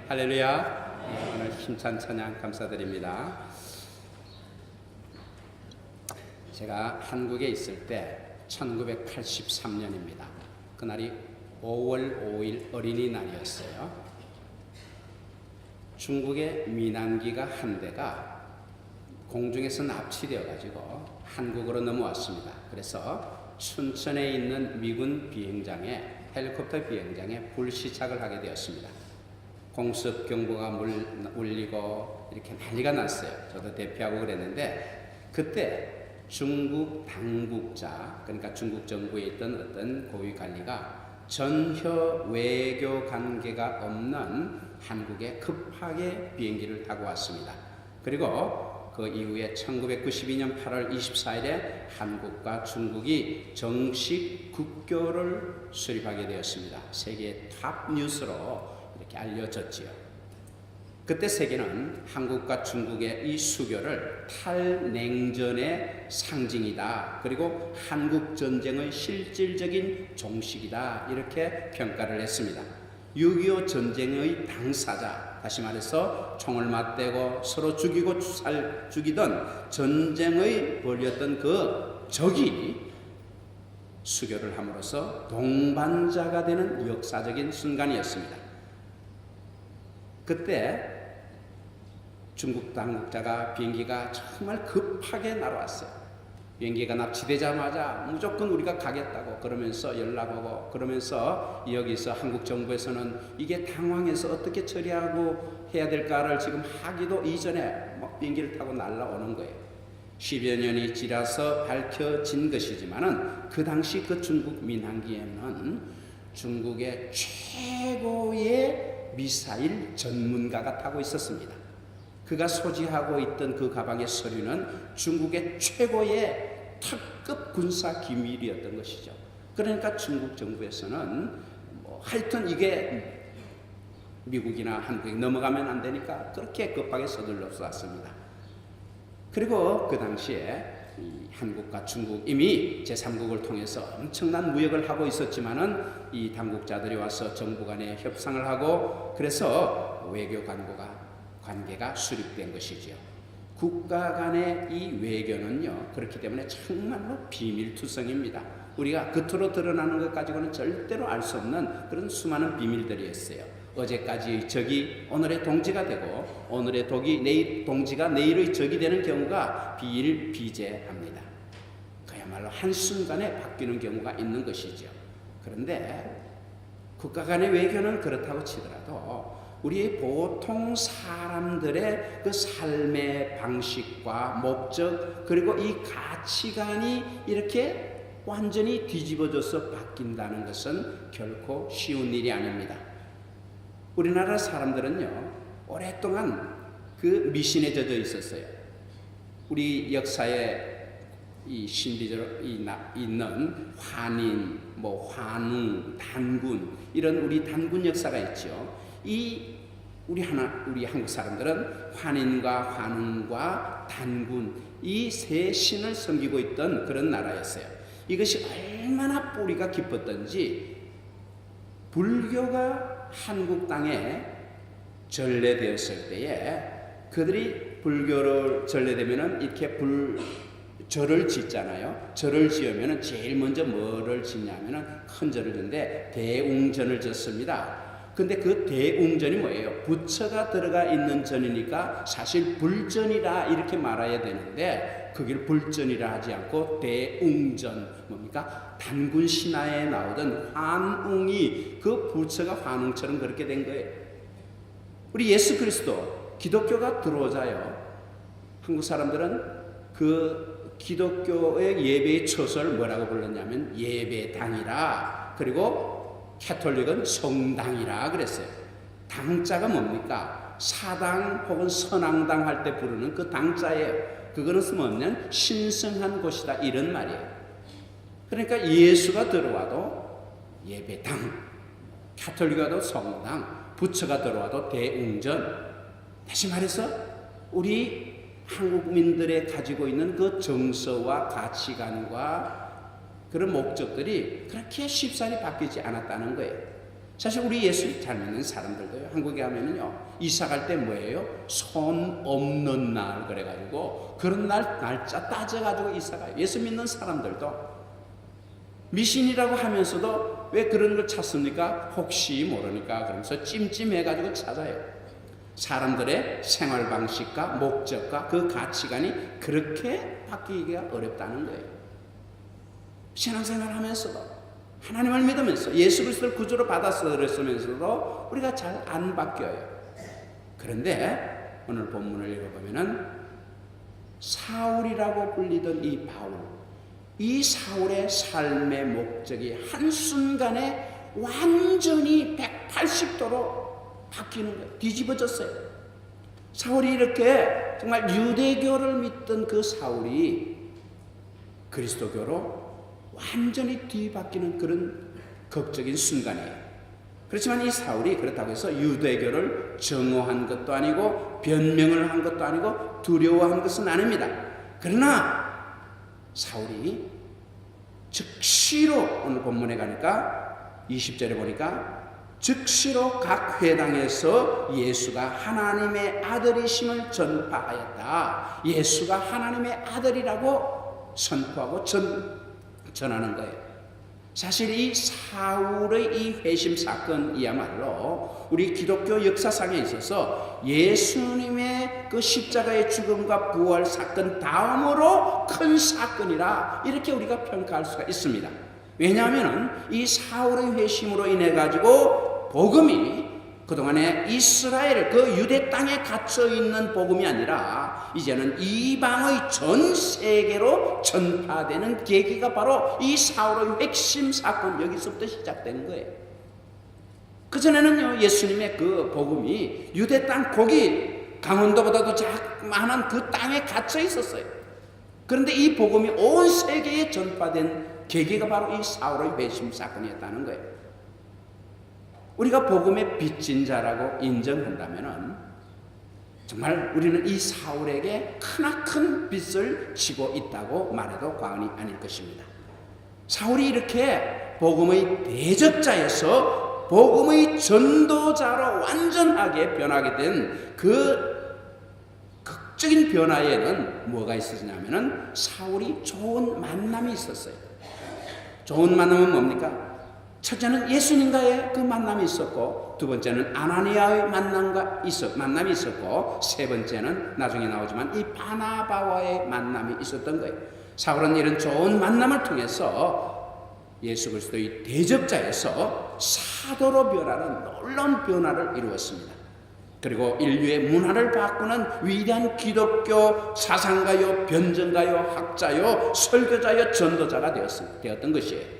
할렐루야. 오늘 힘찬 찬양 감사드립니다. 제가 한국에 있을 때 1983년입니다. 그날이 5월 5일 어린이날이었어요. 중국의 민항기가 한 대가 공중에서 납치되어 가지고 한국으로 넘어왔습니다. 그래서 춘천에 있는 미군 비행장에 헬리콥터 비행장에 불시착을 하게 되었습니다. 공습 경보가 울리고 이렇게 난리가 났어요. 저도 대피하고 그랬는데 그때 중국 당국자, 그러니까 중국 정부에 있던 어떤 고위 관리가 전혀 외교 관계가 없는 한국에 급하게 비행기를 타고 왔습니다. 그리고 그 이후에 1992년 8월 24일에 한국과 중국이 정식 국교를 수립하게 되었습니다. 세계 탑 뉴스로 이렇게 알려졌지요. 그때 세계는 한국과 중국의 이 수교를 탈냉전의 상징이다. 그리고 한국 전쟁의 실질적인 종식이다. 이렇게 평가를 했습니다. 6.25 전쟁의 당사자, 다시 말해서 총을 맞대고 서로 죽이고 죽이던 전쟁의 벌였던 그 적이 수교를 함으로써 동반자가 되는 역사적인 순간이었습니다. 그때 중국 당국자가 비행기가 정말 급하게 날아왔어요. 비행기가 납치되자마자 무조건 우리가 가겠다고 그러면서 연락오고, 그러면서 여기서 한국 정부에서는 이게 당황해서 어떻게 처리하고 해야 될까를 지금 하기도 이전에 막 비행기를 타고 날아오는 거예요. 10여 년이 지나서 밝혀진 것이지만은 그 당시 그 중국 민항기에는 중국의 최고의 미사일 전문가가 타고 있었습니다. 그가 소지하고 있던 그 가방의 서류는 중국의 최고의 특급 군사 기밀이었던 것이죠. 그러니까 중국 정부에서는 하여튼 이게 미국이나 한국에 넘어가면 안 되니까 그렇게 급하게 서둘러서 왔습니다. 그리고 그 당시에 한국과 중국 이미 제3국을 통해서 엄청난 무역을 하고 있었지만은 이 당국자들이 와서 정부 간에 협상을 하고 그래서 외교 관계가 수립된 것이지요. 국가 간의 이 외교는요, 그렇기 때문에 정말로 비밀투성입니다. 우리가 겉으로 드러나는 것 가지고는 절대로 알 수 없는 그런 수많은 비밀들이었어요. 어제까지의 적이 오늘의 동지가 되고 오늘의 동지가 내일의 적이 되는 경우가 비일비재합니다. 그야말로 한순간에 바뀌는 경우가 있는 것이죠. 그런데 국가 간의 외교는 그렇다고 치더라도 우리 보통 사람들의 그 삶의 방식과 목적, 그리고 이 가치관이 이렇게 완전히 뒤집어져서 바뀐다는 것은 결코 쉬운 일이 아닙니다. 우리나라 사람들은요, 오랫동안 그 미신에 젖어 있었어요. 우리 역사에 이 신비적으로 있는 환인, 환웅, 단군, 이런 우리 단군 역사가 있죠. 우리 한국 사람들은 환인과 환웅과 단군, 이 세 신을 섬기고 있던 그런 나라였어요. 이것이 얼마나 뿌리가 깊었던지 불교가 한국 땅에 전래되었을 때에 그들이 불교를 전래되면은 이렇게 절을 짓잖아요. 절을 지으면은 제일 먼저 뭐를 짓냐면은 큰 절을 짓는데 대웅전을 짓습니다. 근데 그 대웅전이 뭐예요? 부처가 들어가 있는 전이니까 사실 불전이라 이렇게 말해야 되는데 그걸 불전이라 하지 않고 대웅전, 뭡니까? 단군 신화에 나오던 환웅이 그 부처가 환웅처럼 그렇게 된 거예요. 우리 예수 그리스도 기독교가 들어오자요, 한국 사람들은 그 기독교의 예배의 처소를 뭐라고 불렀냐면 예배당이라, 그리고 캐톨릭은 성당이라 그랬어요. 당자가 뭡니까? 사당 혹은 선앙당 할 때 부르는 그 당자예요. 그거는 뭐냐면 신성한 곳이다, 이런 말이에요. 그러니까 예수가 들어와도 예배당, 캐톨릭이 와도 성당, 부처가 들어와도 대웅전. 다시 말해서 우리 한국민들의 가지고 있는 그 정서와 가치관과 그런 목적들이 그렇게 쉽사리 바뀌지 않았다는 거예요. 사실 우리 예수 잘 믿는 사람들도요, 한국에 가면은요, 이사 갈 때 뭐예요? 손 없는 날 그래가지고 그런 날짜 따져가지고 이사 가요. 예수 믿는 사람들도 미신이라고 하면서도 왜 그런 걸 찾습니까? 혹시 모르니까 그러면서 찜찜해가지고 찾아요. 사람들의 생활 방식과 목적과 그 가치관이 그렇게 바뀌기가 어렵다는 거예요. 신앙생활 하면서도 하나님을 믿으면서 예수 그리스도를 구주로 받아들였으면서도 우리가 잘 안 바뀌어요. 그런데 오늘 본문을 읽어보면은 사울이라고 불리던 이 바울, 이 사울의 삶의 목적이 한순간에 완전히 180도로 바뀌는 거예요. 뒤집어졌어요. 사울이 이렇게 정말 유대교를 믿던 그 사울이 그리스도교로 완전히 뒤바뀌는 그런 극적인 순간이에요. 그렇지만 이 사울이 그렇다고 해서 유대교를 정오한 것도 아니고 변명을 한 것도 아니고 두려워한 것은 아닙니다. 그러나 사울이 즉시로 오늘 본문에 가니까 20절에 보니까 즉시로 각 회당에서 예수가 하나님의 아들이심을 전파하였다. 예수가 하나님의 아들이라고 선포하고 전하는 거예요. 사실 이 사울의 이 회심 사건이야말로 우리 기독교 역사상에 있어서 예수님의 그 십자가의 죽음과 부활 사건 다음으로 큰 사건이라 이렇게 우리가 평가할 수가 있습니다. 왜냐하면 이 사울의 회심으로 인해 가지고 복음이 그동안에 이스라엘 그 유대 땅에 갇혀 있는 복음이 아니라 이제는 이방의 전 세계로 전파되는 계기가 바로 이 사울의 핵심 사건, 여기서부터 시작된 거예요. 그전에는요, 예수님의 그 복음이 유대 땅 거기 강원도보다도 작만한 그 땅에 갇혀 있었어요. 그런데 이 복음이 온 세계에 전파된 계기가 바로 이 사울의 회심 사건이었다는 거예요. 우리가 복음의 빚진 자라고 인정한다면은 정말 우리는 이 사울에게 크나큰 빚을 지고 있다고 말해도 과언이 아닐 것입니다. 사울이 이렇게 복음의 대적자에서 복음의 전도자로 완전하게 변하게 된 그 극적인 변화에는 뭐가 있었냐면은 사울이 좋은 만남이 있었어요. 좋은 만남은 뭡니까? 첫째는 예수님과의 그 만남이 있었고, 두 번째는 아나니아의 만남이 있었고, 세 번째는 나중에 나오지만 이 바나바와의 만남이 있었던 거예요. 사울은 이런 좋은 만남을 통해서 예수 그리스도의 대적자에서 사도로 변하는 놀라운 변화를 이루었습니다. 그리고 인류의 문화를 바꾸는 위대한 기독교 사상가요, 변증가요, 학자요, 설교자요, 전도자가 되었던 것이에요.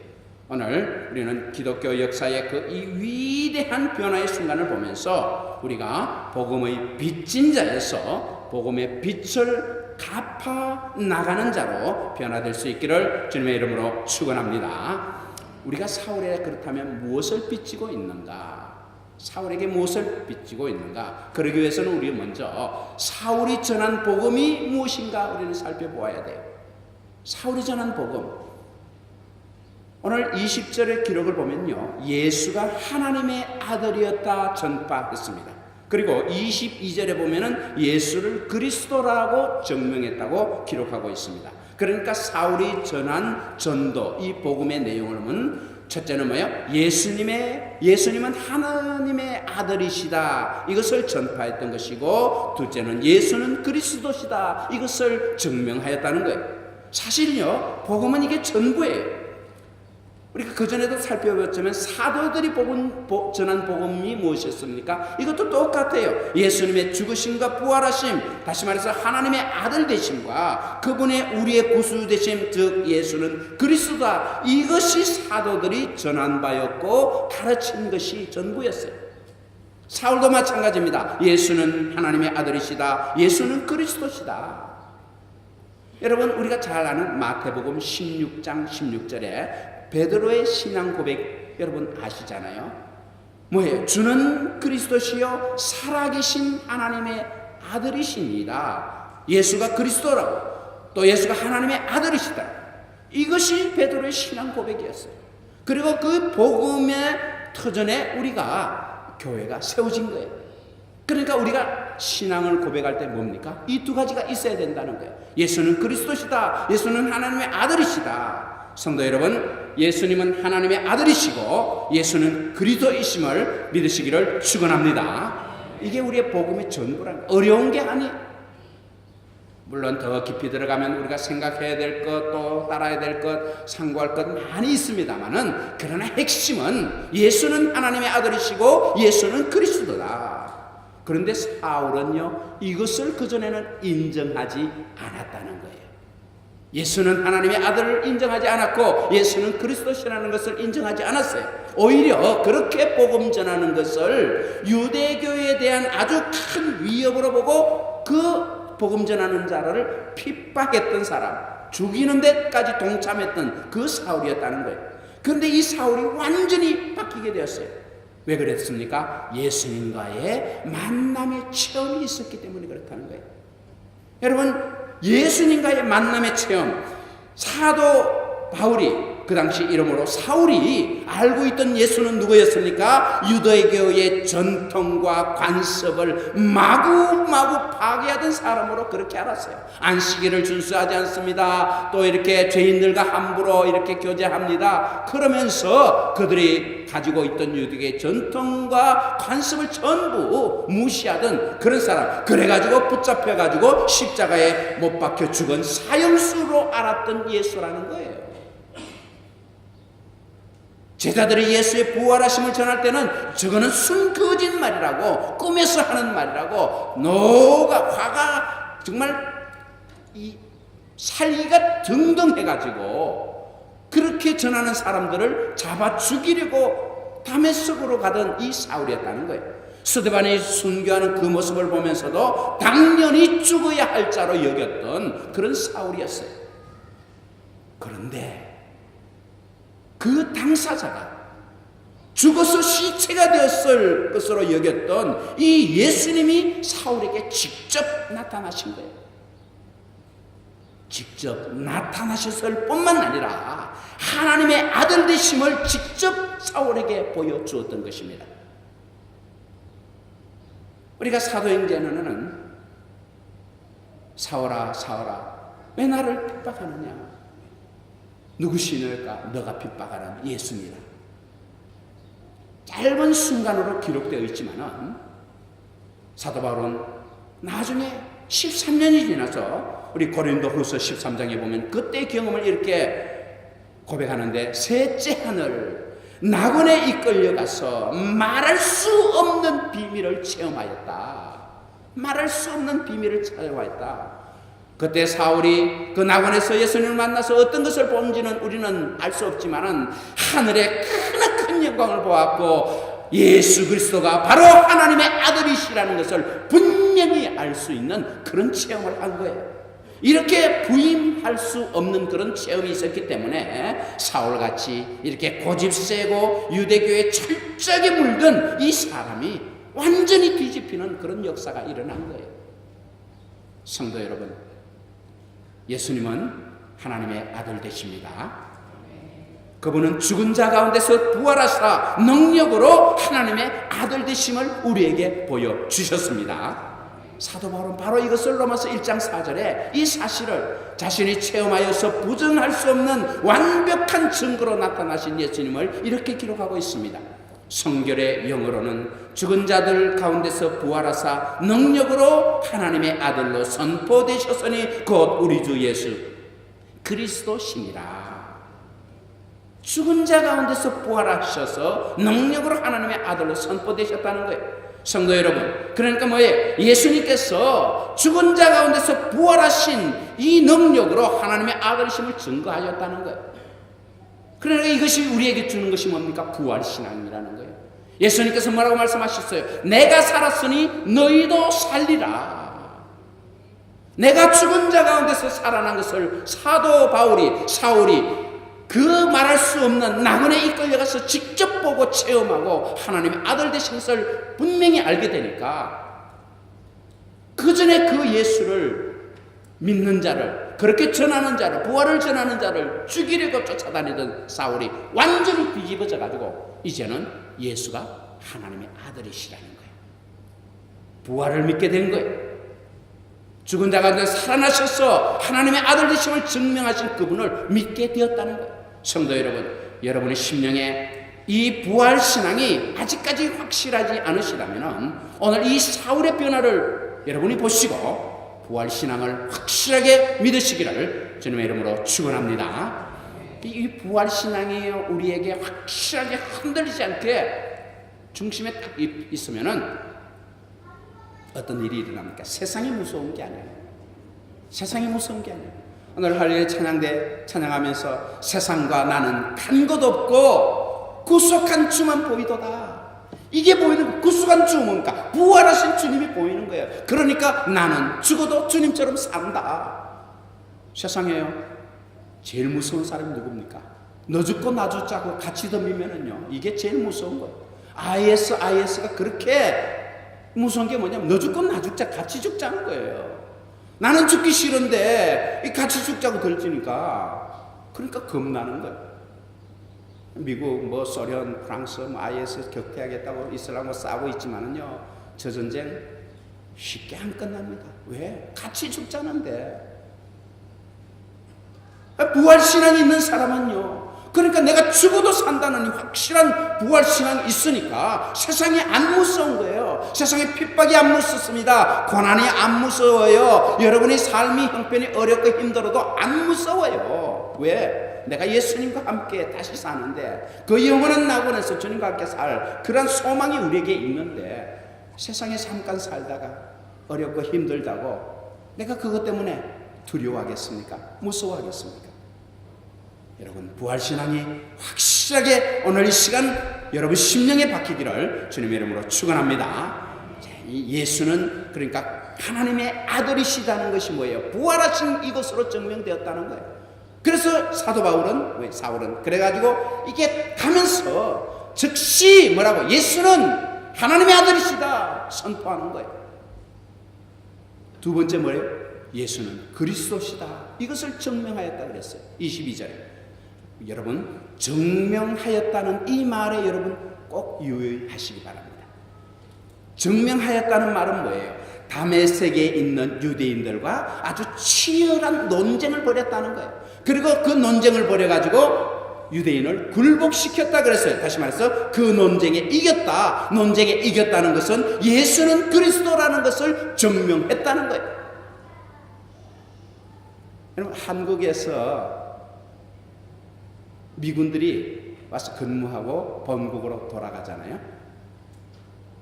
오늘 우리는 기독교 역사의 그 이 위대한 변화의 순간을 보면서 우리가 복음의 빚진 자에서 복음의 빛을 갚아 나가는 자로 변화될 수 있기를 주님의 이름으로 축원합니다. 우리가 사울에 그렇다면 무엇을 빚지고 있는가? 사울에게 무엇을 빚지고 있는가? 그러기 위해서는 우리 먼저 사울이 전한 복음이 무엇인가 우리는 살펴보아야 돼요. 사울이 전한 복음, 오늘 20절의 기록을 보면요, 예수가 하나님의 아들이었다 전파했습니다. 그리고 22절에 보면은 예수를 그리스도라고 증명했다고 기록하고 있습니다. 그러니까 사울이 전한 전도, 이 복음의 내용을 보면 첫째는 뭐예요? 예수님은 하나님의 아들이시다, 이것을 전파했던 것이고, 둘째는 예수는 그리스도시다, 이것을 증명하였다는 거예요. 사실은요, 복음은 이게 전부예요. 우리가 그전에도 살펴봤지만 사도들이 전한 복음이 무엇이었습니까? 이것도 똑같아요. 예수님의 죽으심과 부활하심, 다시 말해서 하나님의 아들 되심과 그분의 우리의 구주 되심, 즉 예수는 그리스도다, 이것이 사도들이 전한 바였고 가르친 것이 전부였어요. 사울도 마찬가지입니다. 예수는 하나님의 아들이시다, 예수는 그리스도시다. 여러분, 우리가 잘 아는 마태복음 16장 16절에 베드로의 신앙 고백 여러분 아시잖아요. 뭐예요? 주는 그리스도시요 살아계신 하나님의 아들이십니다. 예수가 그리스도라고, 또 예수가 하나님의 아들이시다. 이것이 베드로의 신앙 고백이었어요. 그리고 그 복음의 터전에 우리가 교회가 세워진 거예요. 그러니까 우리가 신앙을 고백할 때 뭡니까? 이 두 가지가 있어야 된다는 거예요. 예수는 그리스도시다. 예수는 하나님의 아들이시다. 성도 여러분, 예수님은 하나님의 아들이시고 예수는 그리스도이심을 믿으시기를 축원합니다. 이게 우리의 복음의 전부라는 거예요. 어려운 게 아니에요. 물론 더 깊이 들어가면 우리가 생각해야 될 것, 또 따라야 될 것, 상고할 것 많이 있습니다만은, 그러나 핵심은 예수는 하나님의 아들이시고 예수는 그리스도다. 그런데 사울은요, 이것을 그전에는 인정하지 않았다는 거예요. 예수는 하나님의 아들을 인정하지 않았고 예수는 그리스도시라는 것을 인정하지 않았어요. 오히려 그렇게 복음 전하는 것을 유대교에 대한 아주 큰 위협으로 보고 그 복음 전하는 자를 핍박했던 사람, 죽이는 데까지 동참했던 그 사울이었다는 거예요. 그런데 이 사울이 완전히 바뀌게 되었어요. 왜 그랬습니까? 예수님과의 만남의 체험이 있었기 때문에 그렇다는 거예요. 여러분, 예수님과의 만남의 체험, 사도 바울이 그 당시 이름으로 사울이 알고 있던 예수는 누구였습니까? 유대교의 전통과 관습을 마구마구 파괴하던 사람으로 그렇게 알았어요. 안식일을 준수하지 않습니다. 또 이렇게 죄인들과 함부로 이렇게 교제합니다. 그러면서 그들이 가지고 있던 유대교의 전통과 관습을 전부 무시하던 그런 사람, 그래가지고 붙잡혀가지고 십자가에 못 박혀 죽은 사형수로 알았던 예수라는 거예요. 제자들이 예수의 부활하심을 전할 때는 저거는 순거짓말이라고, 꿈에서 하는 말이라고, 노가 화가 정말 이 살기가 등등해가지고 그렇게 전하는 사람들을 잡아 죽이려고 다메섹으로 가던 이 사울이었다는 거예요. 스데반이 순교하는 그 모습을 보면서도 당연히 죽어야 할 자로 여겼던 그런 사울이었어요. 그런데 그 당사자가 죽어서 시체가 되었을 것으로 여겼던 이 예수님이 사울에게 직접 나타나신 거예요. 직접 나타나셨을 뿐만 아니라 하나님의 아들 되심을 직접 사울에게 보여주었던 것입니다. 우리가 사도행전에는 사울아 사울아 왜 나를 핍박하느냐, 누구시니까 너가 핍박하는 예수니라. 짧은 순간으로 기록되어 있지만은 사도 바울은 나중에 13년이 지나서 우리 고린도후서 13장에 보면 그때 경험을 이렇게 고백하는데, 셋째 하늘 낙원에 이끌려가서 말할 수 없는 비밀을 체험하였다. 말할 수 없는 비밀을 체험하였다. 그때 사울이 그 낙원에서 예수님을 만나서 어떤 것을 본지는 우리는 알 수 없지만은 하늘의 크나큰 영광을 보았고 예수 그리스도가 바로 하나님의 아들이시라는 것을 분명히 알 수 있는 그런 체험을 한 거예요. 이렇게 부인할 수 없는 그런 체험이 있었기 때문에 사울같이 이렇게 고집세고 유대교에 철저하게 물든 이 사람이 완전히 뒤집히는 그런 역사가 일어난 거예요. 성도 여러분, 예수님은 하나님의 아들 되십니다. 그분은 죽은 자 가운데서 부활하사 능력으로 하나님의 아들 되심을 우리에게 보여주셨습니다. 사도 바울은 바로 이것을 로마서 1장 4절에 이 사실을 자신이 체험하여서 부정할 수 없는 완벽한 증거로 나타나신 예수님을 이렇게 기록하고 있습니다. 성결의 영어로는 죽은 자들 가운데서 부활하사 능력으로 하나님의 아들로 선포되셨으니 곧 우리 주 예수 그리스도시니라. 죽은 자 가운데서 부활하셔서 능력으로 하나님의 아들로 선포되셨다는 거예요. 성도 여러분, 그러니까 뭐예요? 예수님께서 죽은 자 가운데서 부활하신 이 능력으로 하나님의 아들이심을 증거하셨다는 거예요. 그러니까 이것이 우리에게 주는 것이 뭡니까? 부활신앙이라는 거예요. 예수님께서 뭐라고 말씀하셨어요? 내가 살았으니 너희도 살리라. 내가 죽은 자 가운데서 살아난 것을 사도 사울이 그 말할 수 없는 낙원에 이끌려가서 직접 보고 체험하고 하나님의 아들 되신 것을 분명히 알게 되니까 그 전에 그 예수를 믿는 자를, 그렇게 전하는 자를, 부활을 전하는 자를 죽이려고 쫓아다니던 사울이 완전히 뒤집어져 가지고 이제는 예수가 하나님의 아들이시라는 거예요. 부활을 믿게 된 거예요. 죽은 자가 가운데 살아나셔서 하나님의 아들 되심을 증명하신 그분을 믿게 되었다는 거예요. 성도 여러분, 여러분의 심령에 이 부활 신앙이 아직까지 확실하지 않으시다면 오늘 이 사울의 변화를 여러분이 보시고 부활 신앙을 확실하게 믿으시기를 주님의 이름으로 축원합니다. 이 부활 신앙이 우리에게 확실하게 흔들리지 않게 중심에 딱 있으면은 어떤 일이 일어납니까? 세상이 무서운 게 아니에요. 세상이 무서운 게 아니에요. 오늘 할렐루야 찬양대 찬양하면서 세상과 나는 간 것 없고 구속한 주만 보이도다. 이게 보이는 구속한 주 뭡니까? 부활하신 주님이 보이는 거예요. 그러니까 나는 죽어도 주님처럼 산다. 세상에요 제일 무서운 사람이 누굽니까? 너 죽고 나 죽자고 같이 덤비면은요 이게 제일 무서운 거예요. IS가 그렇게 무서운 게 뭐냐면 너 죽고 나 죽자 같이 죽자는 거예요. 나는 죽기 싫은데 같이 죽자고 들지니까 그러니까 겁나는 거예요. 미국 소련 프랑스 IS 격퇴하겠다고 이슬람과 싸우고 있지만은요 저 전쟁 쉽게 안 끝납니다. 왜? 같이 죽자는데. 부활신앙이 있는 사람은요 그러니까 내가 죽어도 산다는 확실한 부활신앙이 있으니까 세상이 안 무서운 거예요. 세상에 핍박이 안 무섭습니다. 고난이 안 무서워요. 여러분의 삶이 형편이 어렵고 힘들어도 안 무서워요. 왜? 내가 예수님과 함께 다시 사는데 그 영원한 낙원에서 주님과 함께 살 그런 소망이 우리에게 있는데 세상에 잠깐 살다가 어렵고 힘들다고 내가 그것 때문에 두려워하겠습니까? 무서워하겠습니까? 여러분 부활신앙이 확실하게 오늘 이 시간 여러분 심령에 박히기를 주님의 이름으로 축원합니다. 예수는 그러니까 하나님의 아들이시다는 것이 뭐예요? 부활하신 이것으로 증명되었다는 거예요. 그래서 사도 사울은 그래가지고 이게 가면서 즉시 뭐라고? 예수는 하나님의 아들이시다 선포하는 거예요. 두 번째 뭐예요? 예수는 그리스도시다. 이것을 증명하였다 그랬어요. 22절에. 여러분 증명하였다는 이 말에 여러분 꼭 유의하시기 바랍니다. 증명하였다는 말은 뭐예요? 다메섹에 있는 유대인들과 아주 치열한 논쟁을 벌였다는 거예요. 그리고 그 논쟁을 벌여가지고 유대인을 굴복시켰다 그랬어요. 다시 말해서 그 논쟁에 이겼다. 논쟁에 이겼다는 것은 예수는 그리스도라는 것을 증명했다는 거예요. 여러분 한국에서 미군들이 와서 근무하고 본국으로 돌아가잖아요.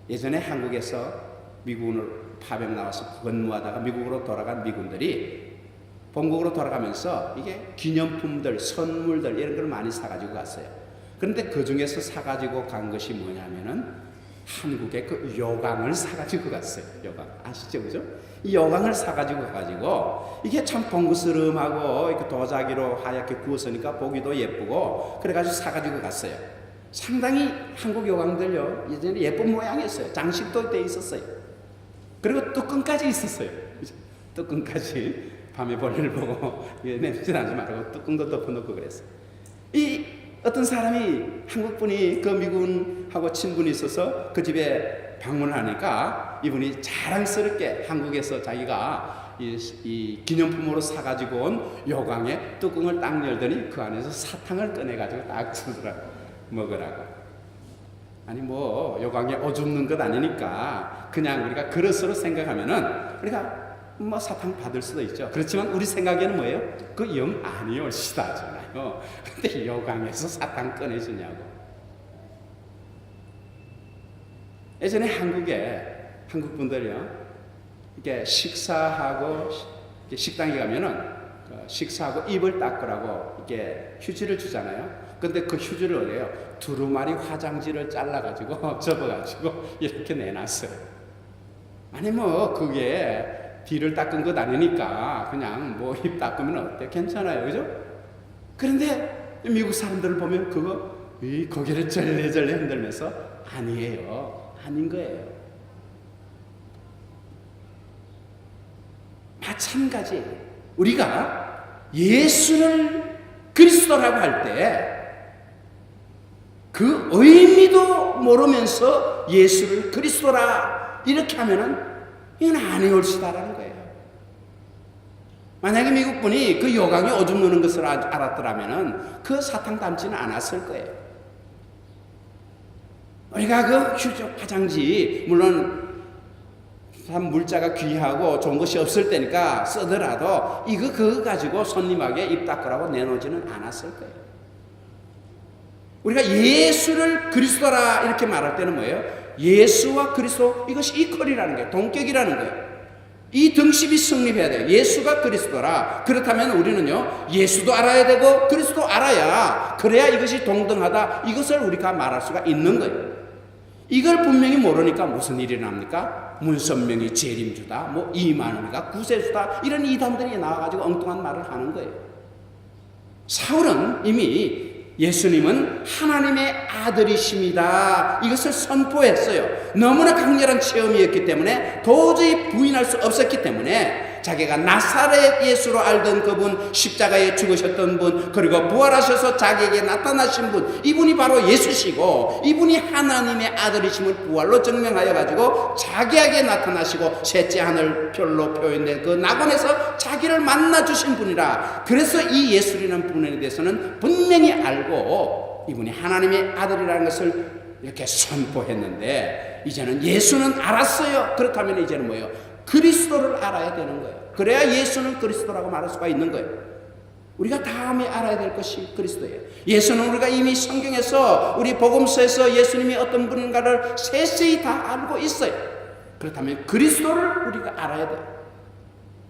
예전에 한국에서 미군을 파병 나와서 근무하다가 미국으로 돌아간 미군들이 본국으로 돌아가면서 이게 기념품들, 선물들 이런 걸 많이 사가지고 갔어요. 그런데 그 중에서 사가지고 간 것이 뭐냐면은 한국의 그 요강을 사가지고 갔어요. 요강 아시죠, 그죠? 이 요강을 사가지고 가가지고 이게 참 봉긋스름하고 이렇게 도자기로 하얗게 구웠으니까 보기도 예쁘고 그래가지고 사가지고 갔어요. 상당히 한국 요강들요 예전에 예쁜 모양이었어요. 장식도 돼 있었어요. 그리고 뚜껑까지 있었어요. 그죠? 뚜껑까지 밤에 볼일 보고 냄새 나지 말고 뚜껑도 덮어놓고 그랬어요. 이 어떤 사람이 한국 분이 그 미군하고 친분이 있어서 그 집에 방문을 하니까 이분이 자랑스럽게 한국에서 자기가 이 기념품으로 사가지고 온 요강에 뚜껑을 딱 열더니 그 안에서 사탕을 꺼내가지고 딱 주더라고 먹으라고. 아니 요강에 오줌는 것 아니니까 그냥 우리가 그릇으로 생각하면은 우리가 사탕 받을 수도 있죠. 그렇지만 우리 생각에는 뭐예요? 그 영 아니오시다잖아요. 근데 요강에서 사탕 꺼내주냐고. 예전에 한국 분들이요, 이렇게 식사하고 이렇게 식당에 가면은 식사하고 입을 닦으라고 이렇게 휴지를 주잖아요. 근데 그 휴지를 어디에요? 두루마리 화장지를 잘라가지고 접어가지고 이렇게 내놨어요. 아니 그게 뒤를 닦은 것 아니니까 그냥 입 닦으면 어때? 괜찮아요, 그죠? 그런데 미국 사람들을 보면 이 고개를 절레절레 흔들면서 아니에요, 아닌 거예요. 마찬가지 우리가 예수를 그리스도라고 할 때 그 의미도 모르면서 예수를 그리스도라 이렇게 하면은 이건 아니올 수다라는 거예요. 만약에 미국분이 그 요강에 오줌 누는 것을 알았더라면은 그 사탕 담지는 않았을 거예요. 우리가 그 휴족 화장지 물론 참 물자가 귀하고 좋은 것이 없을 때니까 쓰더라도 그거 가지고 손님에게 입 닦으라고 내놓지는 않았을 거예요. 우리가 예수를 그리스도라 이렇게 말할 때는 뭐예요? 예수와 그리스도 이것이 이퀄이라는 거예요. 동격이라는 거예요. 이 등식이 성립해야 돼요. 예수가 그리스도라. 그렇다면 우리는요 예수도 알아야 되고 그리스도 알아야 그래야 이것이 동등하다 이것을 우리가 말할 수가 있는 거예요. 이걸 분명히 모르니까 무슨 일이 납니까? 문선명이 재림주다, 뭐 이만우가 구세주다 이런 이단들이 나와가지고 엉뚱한 말을 하는 거예요. 사울은 이미 예수님은 하나님의 아들이십니다 이것을 선포했어요. 너무나 강렬한 체험이었기 때문에 도저히 부인할 수 없었기 때문에 자기가 나사렛 예수로 알던 그분, 십자가에 죽으셨던 분, 그리고 부활하셔서 자기에게 나타나신 분, 이분이 바로 예수시고 이분이 하나님의 아들이심을 부활로 증명하여 가지고 자기에게 나타나시고 셋째 하늘 별로 표현된 그 낙원에서 자기를 만나주신 분이라. 그래서 이 예수라는 분에 대해서는 분명히 알고 이분이 하나님의 아들이라는 것을 이렇게 선포했는데 이제는 예수는 알았어요. 그렇다면 이제는 뭐예요? 그리스도를 알아야 되는 거예요. 그래야 예수는 그리스도라고 말할 수가 있는 거예요. 우리가 다음에 알아야 될 것이 그리스도예요. 예수는 우리가 이미 성경에서 우리 복음서에서 예수님이 어떤 분인가를 세세히 다 알고 있어요. 그렇다면 그리스도를 우리가 알아야 돼요.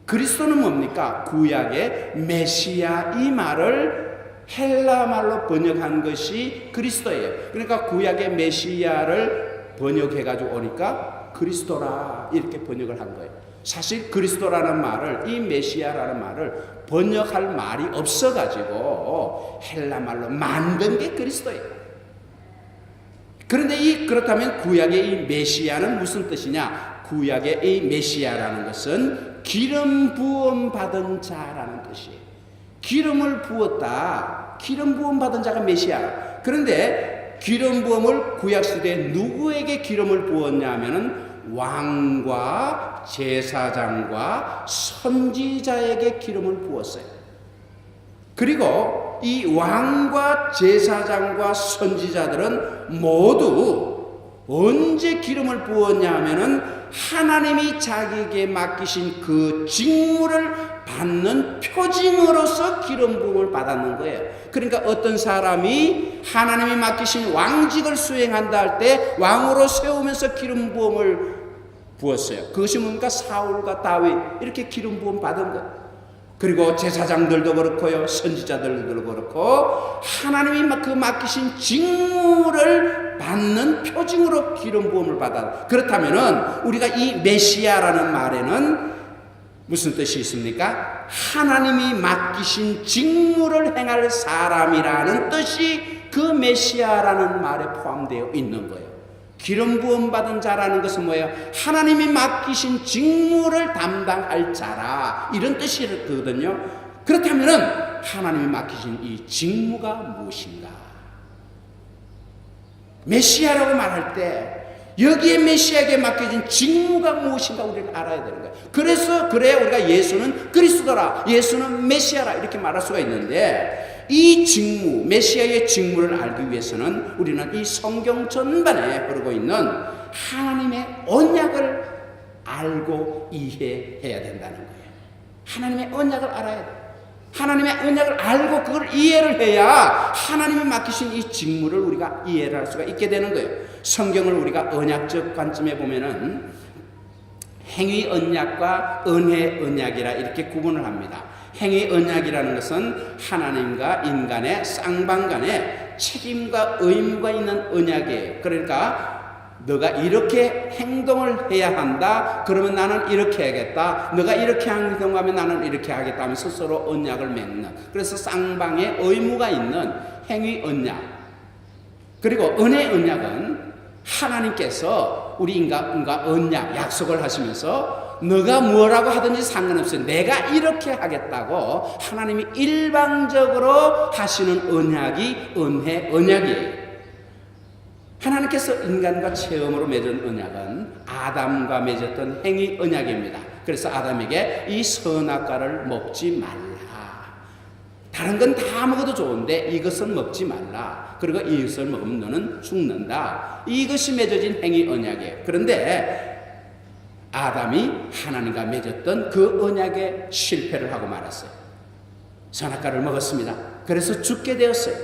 그리스도는 뭡니까? 구약의 메시아 이 말을 헬라 말로 번역한 것이 그리스도예요. 그러니까 구약의 메시아를 번역해가지고 오니까 그리스도라 이렇게 번역을 한 거예요. 사실 그리스도라는 말을 이 메시아라는 말을 번역할 말이 없어가지고 헬라 말로 만든 게 그리스도예요. 그런데 그렇다면 구약의 이 메시아는 무슨 뜻이냐? 구약의 이 메시아라는 것은 기름 부음 받은 자라는 뜻이에요. 기름을 부었다. 기름 부음 받은 자가 메시아. 그런데 기름 부음을 구약시대에 누구에게 기름을 부었냐 하면은 왕과 제사장과 선지자에게 기름을 부었어요. 그리고 이 왕과 제사장과 선지자들은 모두 언제 기름을 부었냐 하면은 하나님이 자기에게 맡기신 그 직무를 받는 표징으로서 기름 부음을 받았는 거예요. 그러니까 어떤 사람이 하나님이 맡기신 왕직을 수행한다 할 때 왕으로 세우면서 기름 부음을 부었어요. 그것이 뭡니까? 사울과 다윗 이렇게 기름 부음 받은 거예요. 그리고 제사장들도 그렇고요, 선지자들도 그렇고 하나님이 그 맡기신 직무를 받는 표징으로 기름 부음을 받아. 그렇다면은 우리가 이 메시아라는 말에는 무슨 뜻이 있습니까? 하나님이 맡기신 직무를 행할 사람이라는 뜻이 그 메시아라는 말에 포함되어 있는 거예요. 기름 부음 받은 자라는 것은 뭐예요? 하나님이 맡기신 직무를 담당할 자라 이런 뜻이거든요. 그렇다면은 하나님이 맡기신 이 직무가 무엇인가? 메시아라고 말할 때 여기에 메시아에게 맡겨진 직무가 무엇인가 우리는 알아야 되는 거예요. 그래야 우리가 예수는 그리스도라, 예수는 메시아라 이렇게 말할 수가 있는데 이 직무, 메시아의 직무를 알기 위해서는 우리는 이 성경 전반에 흐르고 있는 하나님의 언약을 알고 이해해야 된다는 거예요. 하나님의 언약을 알아야 돼요. 하나님의 언약을 알고 그걸 이해를 해야 하나님이 맡기신 이 직무를 우리가 이해를 할 수가 있게 되는 거예요. 성경을 우리가 언약적 관점에 보면은 행위 언약과 은혜 언약이라 이렇게 구분을 합니다. 행위 언약이라는 것은 하나님과 인간의 쌍방간에 책임과 의무가 있는 언약이에요. 그러니까 너가 이렇게 행동을 해야 한다. 그러면 나는 이렇게 해야겠다. 너가 이렇게 행동하면 나는 이렇게 하겠다 하면서 서로 언약을 맺는. 그래서 쌍방의 의무가 있는 행위 언약. 그리고 은혜 언약은 하나님께서 우리 인간과 언약, 약속을 하시면서 너가 뭐라고 하든지 상관없어요. 내가 이렇게 하겠다고 하나님이 일방적으로 하시는 언약이 은혜 언약이에요. 하나님께서 인간과 처음으로 맺은 언약은 아담과 맺었던 행위 언약입니다. 그래서 아담에게 이 선악과를 먹지 말라. 다른 건 다 먹어도 좋은데 이것은 먹지 말라. 그리고 이것을 먹으면 너는 죽는다. 이것이 맺어진 행위 언약이에요. 그런데 아담이 하나님과 맺었던 그 언약에 실패를 하고 말았어요. 선악과를 먹었습니다. 그래서 죽게 되었어요.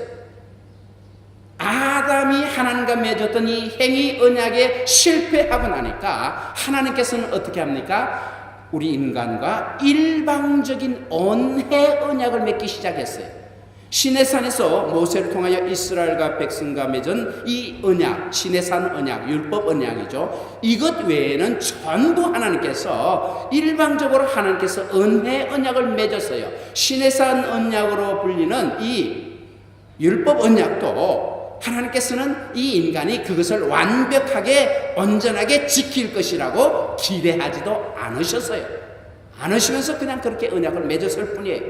아담이 하나님과 맺었던 이 행위 언약에 실패하고 나니까 하나님께서는 어떻게 합니까? 우리 인간과 일방적인 언해 언약을 맺기 시작했어요. 시내산에서 모세를 통하여 이스라엘과 백성과 맺은 이 언약, 시내산 언약, 율법 언약이죠. 이것 외에는 전부 하나님께서 일방적으로 하나님께서 언해 언약을 맺었어요. 시내산 언약으로 불리는 이 율법 언약도 하나님께서는 이 인간이 그것을 완벽하게 온전하게 지킬 것이라고 기대하지도 않으셨어요. 않으시면서 그냥 그렇게 언약을 맺었을 뿐이에요.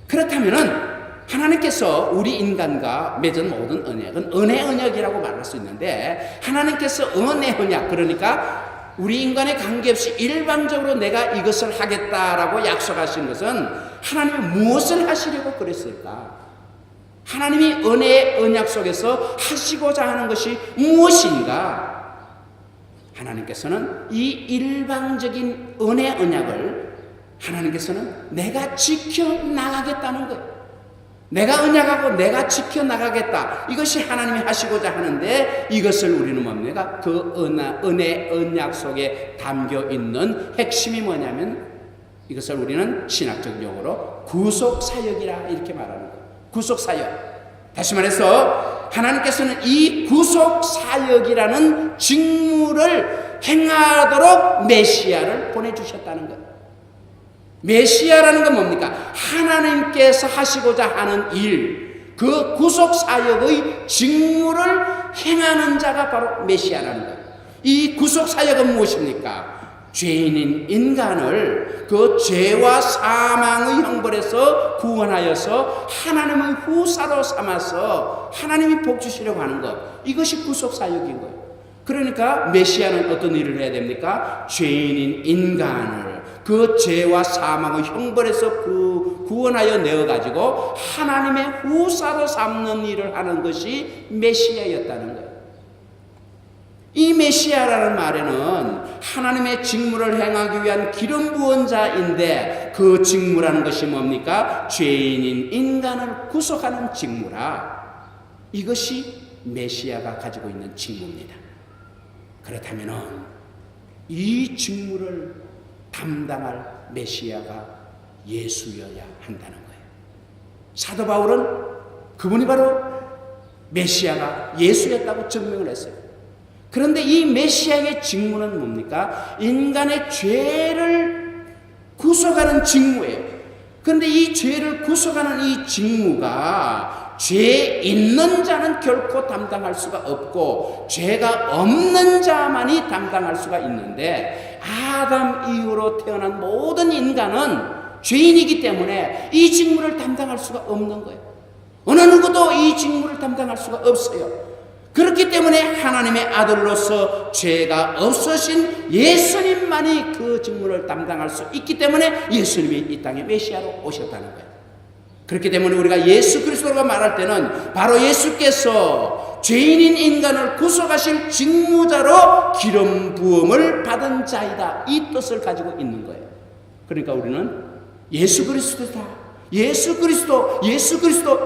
그렇다면은 하나님께서 우리 인간과 맺은 모든 언약은 은혜 언약이라고 말할 수 있는데, 하나님께서 은혜 언약, 그러니까 우리 인간에 관계없이 일방적으로 내가 이것을 하겠다라고 약속하신 것은 하나님이 무엇을 하시려고 그랬을까? 하나님이 은혜의 언약 속에서 하시고자 하는 것이 무엇인가? 하나님께서는 이 일방적인 은혜 언약을 하나님께서는 내가 지켜나가겠다는 거예요. 내가 언약하고 내가 지켜나가겠다. 이것이 하나님이 하시고자 하는데, 이것을 우리는 뭡니까? 그 은혜 언약 속에 담겨 있는 핵심이 뭐냐면, 이것을 우리는 신학적 용어로 구속사역이라 이렇게 말하는 거예요. 구속사역. 다시 말해서 하나님께서는 이 구속사역이라는 직무를 행하도록 메시아를 보내주셨다는 것. 메시아라는 건 뭡니까? 하나님께서 하시고자 하는 일, 그 구속사역의 직무를 행하는 자가 바로 메시아라는 것. 이 구속사역은 무엇입니까? 죄인인 인간을 그 죄와 사망의 형벌에서 구원하여서 하나님의 후사로 삼아서 하나님이 복 주시려고 하는 것, 이것이 구속사역인 거예요. 그러니까 메시아는 어떤 일을 해야 됩니까? 죄인인 인간을 그 죄와 사망의 형벌에서 구원하여 내어가지고 하나님의 후사로 삼는 일을 하는 것이 메시아였다는 거예요. 이 메시아라는 말에는 하나님의 직무를 행하기 위한 기름 부은 자인데, 그 직무라는 것이 뭡니까? 죄인인 인간을 구속하는 직무라. 이것이 메시아가 가지고 있는 직무입니다. 그렇다면 이 직무를 담당할 메시아가 예수여야 한다는 거예요. 사도 바울은 그분이 바로 메시아가 예수였다고 증명을 했어요. 그런데 이 메시아의 직무는 뭡니까? 인간의 죄를 구속하는 직무예요. 그런데 이 죄를 구속하는 이 직무가 죄 있는 자는 결코 담당할 수가 없고 죄가 없는 자만이 담당할 수가 있는데, 아담 이후로 태어난 모든 인간은 죄인이기 때문에 이 직무를 담당할 수가 없는 거예요. 어느 누구도 이 직무를 담당할 수가 없어요. 그렇기 때문에 하나님의 아들로서 죄가 없으신 예수님만이 그 직무를 담당할 수 있기 때문에 예수님이 이 땅에 메시아로 오셨다는 거예요. 그렇기 때문에 우리가 예수 그리스도가 말할 때는 바로 예수께서 죄인인 인간을 구속하실 직무자로 기름 부음을 받은 자이다, 이 뜻을 가지고 있는 거예요. 그러니까 우리는 예수 그리스도다, 예수 그리스도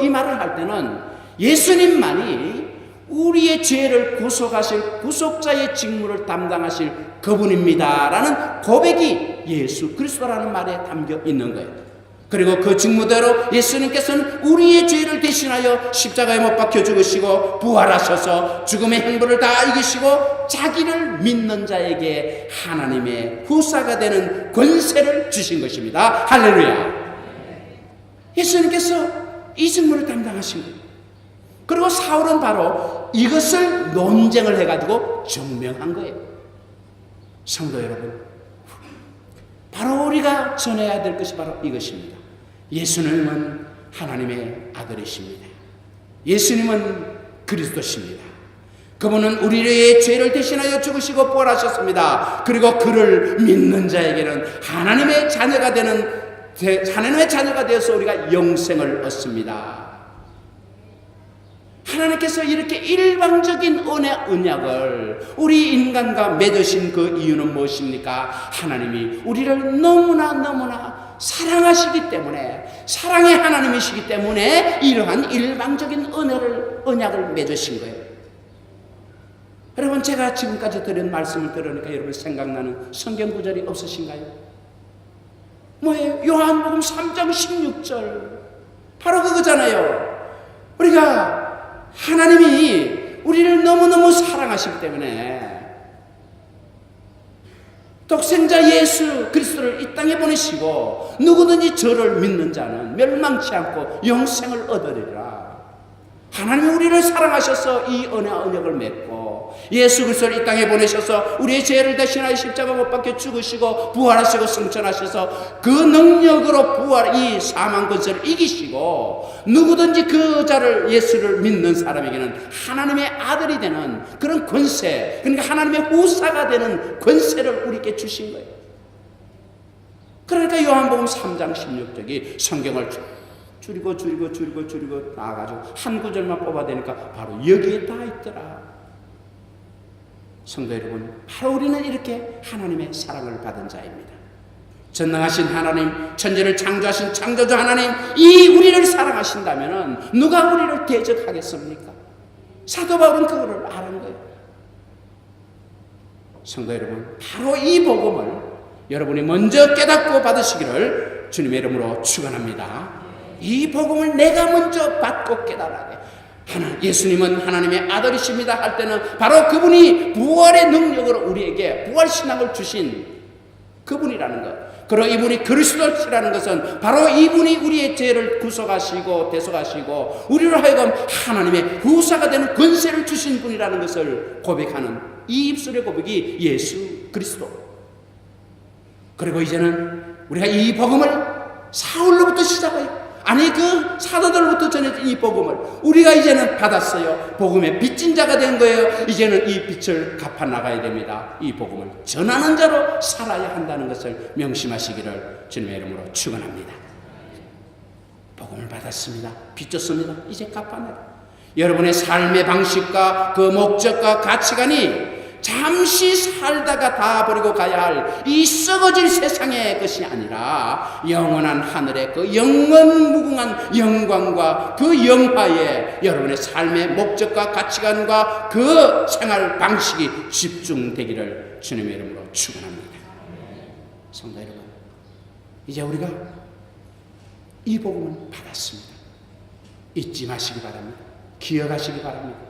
이 말을 할 때는 예수님만이 우리의 죄를 구속하실 구속자의 직무를 담당하실 그분입니다라는 고백이 예수 그리스도라는 말에 담겨 있는 거예요. 그리고 그 직무대로 예수님께서는 우리의 죄를 대신하여 십자가에 못 박혀 죽으시고 부활하셔서 죽음의 행보를 다 이기시고 자기를 믿는 자에게 하나님의 후사가 되는 권세를 주신 것입니다. 할렐루야. 예수님께서 이 직무를 담당하신 거예요. 그리고 사울은 바로 이것을 논쟁을 해가지고 증명한 거예요. 성도 여러분, 바로 우리가 전해야 될 것이 바로 이것입니다. 예수님은 하나님의 아들이십니다. 예수님은 그리스도십니다. 그분은 우리의 죄를 대신하여 죽으시고 부활하셨습니다. 그리고 그를 믿는 자에게는 하나님의 자녀가 되어서 우리가 영생을 얻습니다. 하나님께서 이렇게 일방적인 언약을 우리 인간과 맺으신 그 이유는 무엇입니까? 하나님이 우리를 너무나 사랑하시기 때문에, 사랑의 하나님이시기 때문에 이러한 일방적인 언약을 맺으신 거예요. 여러분, 제가 지금까지 드린 말씀을 들으니까 여러분 생각나는 성경 구절이 없으신가요? 뭐예요? 요한복음 3장 16절. 바로 그거잖아요. 우리가 하나님이 우리를 너무너무 사랑하시기 때문에 독생자 예수 그리스도를 이 땅에 보내시고 누구든지 저를 믿는 자는 멸망치 않고 영생을 얻으리라. 하나님이 우리를 사랑하셔서 이 언약을 맺고 예수 그리스도를 이 땅에 보내셔서 우리의 죄를 대신하여 십자가 못 박혀 죽으시고 부활하시고 승천하셔서 그 능력으로 이 사망 권세를 이기시고 누구든지 그 자를 예수를 믿는 사람에게는 하나님의 아들이 되는 그런 권세, 그러니까 하나님의 후사가 되는 권세를 우리에게 주신 거예요. 그러니까 요한복음 3장 16절이 성경을 줄이고 나와가지고 한 구절만 뽑아대니까 바로 여기에 다 있더라. 성도 여러분, 바로 우리는 이렇게 하나님의 사랑을 받은 자입니다. 전능하신 하나님, 천지를 창조하신 창조주 하나님, 이 우리를 사랑하신다면 누가 우리를 대적하겠습니까? 사도 바울은 그거를 아는 거예요. 성도 여러분, 바로 이 복음을 여러분이 먼저 깨닫고 받으시기를 주님의 이름으로 축원합니다. 이 복음을 내가 먼저 받고 깨달아야 돼. 예수님은 하나님의 아들이십니다 할 때는 바로 그분이 부활의 능력으로 우리에게 부활신앙을 주신 그분이라는 것. 그리고 이분이 그리스도시라는 것은 바로 이분이 우리의 죄를 구속하시고 대속하시고 우리로 하여금 하나님의 후사가 되는 권세를 주신 분이라는 것을 고백하는 이 입술의 고백이 예수 그리스도. 그리고 이제는 우리가 이 복음을 사울로부터 시작해요. 아니 그 사도들로부터 전해진 이 복음을 우리가 이제는 받았어요. 복음의 빚진 자가 된 거예요. 이제는 이 빚을 갚아 나가야 됩니다. 이 복음을 전하는 자로 살아야 한다는 것을 명심하시기를 주님의 이름으로 축원합니다. 복음을 받았습니다. 빚졌습니다. 이제 갚아내라. 여러분의 삶의 방식과 그 목적과 가치관이 잠시 살다가 다 버리고 가야 할 이 썩어질 세상의 것이 아니라 영원한 하늘의 그 영원 무궁한 영광과 그 영화에 여러분의 삶의 목적과 가치관과 그 생활 방식이 집중되기를 주님의 이름으로 축원합니다. 성도 여러분, 이제 우리가 이 복음을 받았습니다. 잊지 마시기 바랍니다. 기억하시기 바랍니다.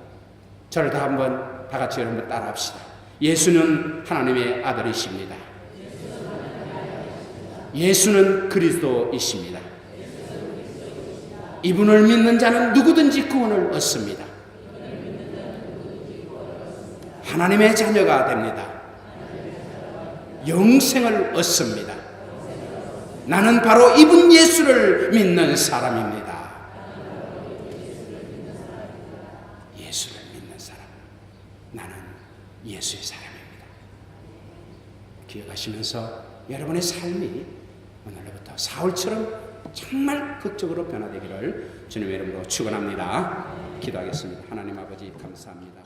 저를 다 같이 여러분 따라합시다. 예수는 하나님의 아들이십니다. 예수는 그리스도이십니다. 이분을 믿는 자는 누구든지 구원을 얻습니다. 하나님의 자녀가 됩니다. 영생을 얻습니다. 나는 바로 이분 예수를 믿는 사람입니다. 예수를 믿는 사람, 나는 예수의 사람입니다. 기억하시면서 여러분의 삶이 오늘로부터 사울처럼 정말 극적으로 변화되기를 주님의 이름으로 축원합니다. 기도하겠습니다. 하나님 아버지 감사합니다.